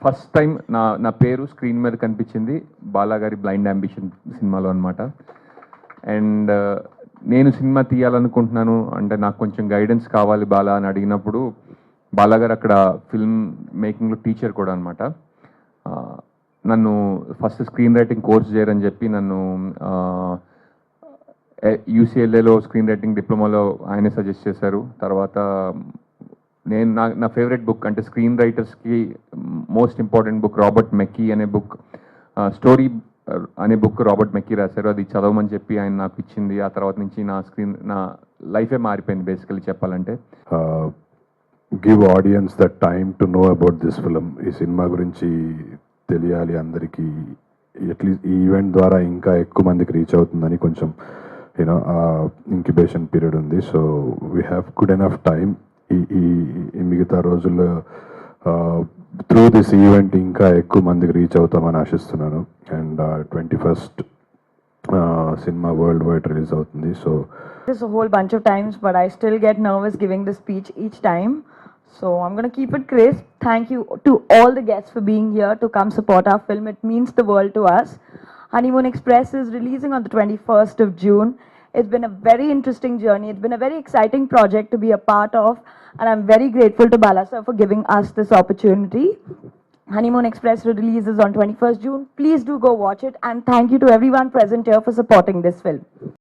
First time నా పేరు screen మీద కనిపించింది బాలాగారి బ్లైండ్ అంబిషన్ సినిమాలో అనమాట. అండ్ నేను సినిమా తీయాలనుకుంటున్నాను అంటే నాకు కొంచెం గైడెన్స్ కావాలి బాలా అని అడిగినప్పుడు బాలాగారు అక్కడ ఫిల్మ్ మేకింగ్లో టీచర్ కూడా అనమాట. నన్ను ఫస్ట్ స్క్రీన్ రైటింగ్ కోర్స్ చేయరని చెప్పి నన్ను యూసీఎల్ఏలో స్క్రీన్ రైటింగ్ డిప్లొమాలో ఆయనే సజెస్ట్ చేశారు. తర్వాత నేను నా ఫేవరెట్ బుక్ అంటే స్క్రీన్ రైటర్స్కి most important book Robert McKee అనే బుక్, స్టోరీ అనే బుక్ రాబర్ట్ మెక్కీ రాశారు. అది చదవమని చెప్పి ఆయన నాకు ఇచ్చింది. ఆ తర్వాత నుంచి నా లైఫే మారిపోయింది బేసికలీ చెప్పాలంటే. Give audience the time to know about this film. ఈ సినిమా గురించి తెలియాలి అందరికీ. అట్లీస్ట్ ఈ ఈవెంట్ ద్వారా ఇంకా ఎక్కువ మందికి రీచ్ అవుతుందని కొంచెం యూనో ఇంక్యుబేషన్ పీరియడ్ ఉంది. So we have good enough time. ఈ మిగతా రోజుల్లో త్రూ దిస్ ఈవెంట్ ఇంకా ఎక్కువ మందికి రీచ్ అవుతామని ఆశిస్తున్నాను. అండ్ 21st సినిమా వరల్డ్ వైడ్ రిలీజ్ అవుతుంది. So this a whole bunch of times, but I still get nervous giving the speech each time. So I'm going to keep it crisp. Thank you to all the guests for being here to come support our film. It means the world to us. Honeymoon Express is releasing on the 21st of June. It's been a very interesting journey. It's been a very exciting project to be a part of, and I'm very grateful to Bala sir for giving us this opportunity. Honeymoon Express releases on 21st June. Please do go watch it, and thank you to everyone present here for supporting this film.